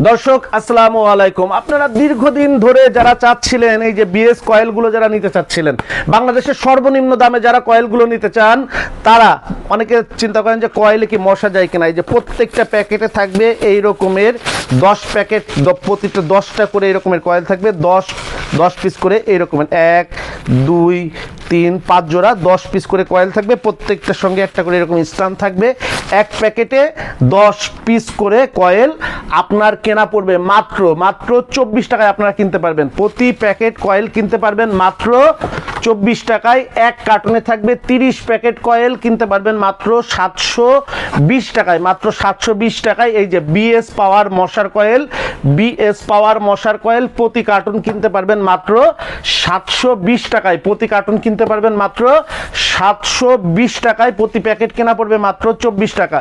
দর্শক আসসালামু আলাইকুম। আপনারা দীর্ঘদিন ধরে যারা চাচ্ছিলেন এই যে বিএস কয়েলগুলো যারা নিতে চাচ্ছিলেন, বাংলাদেশের সর্বনিম্ন দামে যারা কয়েলগুলো নিতে চান, তারা অনেকে চিন্তা করেন যে কয়েলে কি মশা যায় কিনা। এই যে প্রত্যেকটা প্যাকেটে থাকবে এই রকমের 10 প্যাকেট, প্রতিটা 10টা করে এই রকমের কয়েল থাকবে, 10 পিস করে এই রকমের 1 2 3 5 জোড়া 10 পিস করে কয়েল থাকবে। প্রত্যেকটার সঙ্গে একটা করে এরকম স্ট্যান্ড থাকবে। এক প্যাকেটে 10 পিস করে কয়েল আপনার কেনা পড়বে মাত্র 24 টাকায়। আপনারা কিনতে পারবেন, প্রতি প্যাকেট কয়েল কিনতে পারবেন মাত্র 24 টাকায়। এক কার্টনে থাকবে 30 প্যাকেট কয়েল, কিনতে পারবেন মাত্র 720 টাকায়। মাত্র 720 টাকায় এই যে বিএস পাওয়ার মশার কয়েল, বিএস পাওয়ার মশার কয়েল প্রতি কার্টুন কিনতে পারবেন মাত্র 720 টাকায়। প্রতি কার্টুন কিনতে পারবেন মাত্র 720 টাকায়। প্রতি প্যাকেট কেনা পড়বে মাত্র 24 টাকা।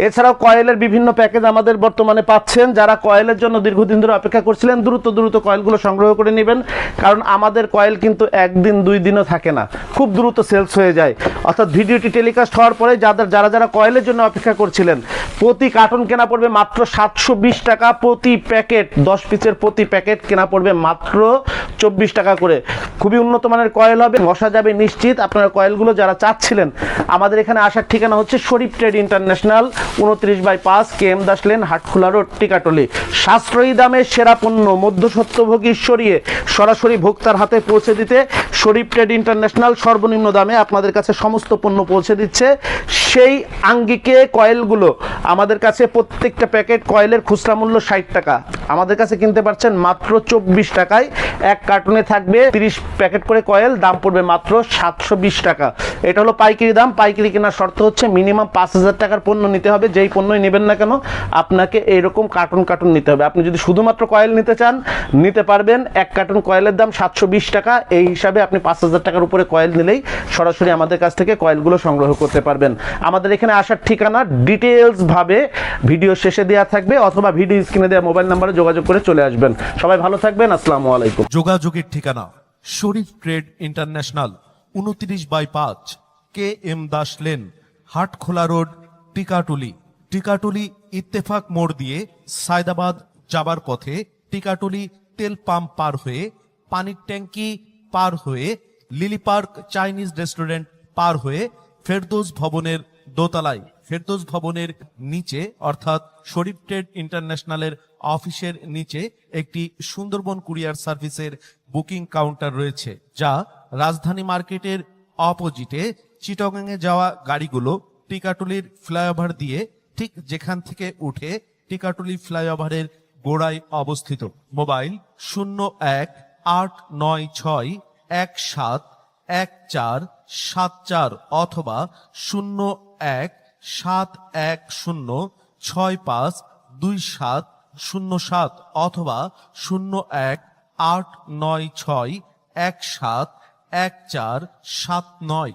এছাড়াও কয়েলের বিভিন্ন প্যাকেজ আমাদের বর্তমানে পাচ্ছেন। যারা কয়েলের জন্য দীর্ঘদিন ধরে অপেক্ষা করছিলেন, দ্রুত কয়েলগুলো সংগ্রহ করে নেবেন, কারণ আমাদের কয়েল কিন্তু একদিন 2 দিনও থাকে না, খুব দ্রুত সেলস হয়ে যায়। অর্থাৎ ভিডিওটি টেলিকাস্ট হওয়ার পরে যারা কয়েলের জন্য অপেক্ষা করছিলেন, প্রতি কার্টুন কেনা পড়বে মাত্র 720 টাকা। প্রতি প্যাকেট 10 পিসের প্রতি প্যাকেট কেনা পড়বে মাত্র 24 টাকা করে। খুবই উন্নত মানের কয়েল হবে, মশা যাবে নিশ্চিত। আপনারা কয়েলগুলো যারা চাচ্ছিলেন, আমাদের এখানে আসার ঠিকানা হচ্ছে Sharif trade international, 29/5 KM Das lane, Hatkhola road, Tikatuli. সাশ্রয়ী দামে সেরা পণ্য মধ্যস্বত্বভোগী সরিয়ে সরাসরি ভোক্তার হাতে পৌঁছে দিতে শরীফ ট্রেড ইন্টারন্যাশনাল সর্বনিম্ন দামে আপনাদের কাছে সমস্ত পণ্য পৌঁছে দিচ্ছে। সেই আঙ্গিকে কয়েলগুলো আমাদের কাছে প্রত্যেকটা প্যাকেট কয়েলের খুচরা মূল্য 60 টাকা, আমাদের কাছে কিনতে পারছেন মাত্র 24 টাকায়। এক কার্টুনে থাকবে 30 প্যাকেট করে কয়েল, দাম পড়বে মাত্র 720 টাকা। এটা হলো পাইকারি দাম। পাইকারি কেনার শর্ত হচ্ছে মিনিমাম 5000 টাকার পণ্য নিতে হবে। যেই পণ্যই নেবেন না কেন আপনাকে এইরকম কার্টুন নিতে হবে। আপনি যদি শুধুমাত্র কয়েল নিতে চান, নিতে পারবেন। এক কার্টুন কয়েলের দাম 720 টাকা। এই হিসাবে আপনি 5000 টাকার উপরে কয়েল নিলেই সরাসরি আমাদের কাছ থেকে কয়েলগুলো সংগ্রহ করতে পারবেন। আমাদের এখানে আসার ঠিকানা ডিটেলস ভাবে ভিডিও শেষে দেওয়া থাকবে, অথবা ভিডিও স্ক্রিনে দেওয়া মোবাইল নাম্বারে যোগাযোগ করে চলে আসবেন। সবাই ভালো থাকবেন, আসসালামু আলাইকুম। যোগাযোগের ঠিকানা Sharif trade international, 29/5 KM Das lane, Hatkhola road, Tikatuli. Tikatuli Ittefaq মোড় দিয়ে সায়দাবাদ যাবার পথে, টিকাটুলি তেল পাম্প পার হয়ে, পানির ট্যাঙ্কি পার হয়ে, লিলি পার্ক চাইনিজ রেস্টুরেন্ট পার হয়ে ফেরদৌস ভবনের দোতলায়, ফেরদৌস ভবনের নিচে অর্থাৎ শরীফ ট্রেড ইন্টারন্যাশনালের অফিসের নিচে একটি সুন্দরবন কুরিয়ার সার্ভিসের বুকিং কাউন্টার রয়েছে, যা রাজধানী মার্কেটের অপোজিটে। চিটাগাংয়ে যাওয়া গাড়িগুলো টিকাটুলির ফ্লাইওভার দিয়ে ঠিক যেখান থেকে উঠে টিকাটুলি ফ্লাইওভারের গোড়ায় অবস্থিত। মোবাইল 0186917174 অথবা 0171065270 অথবা 018961714149।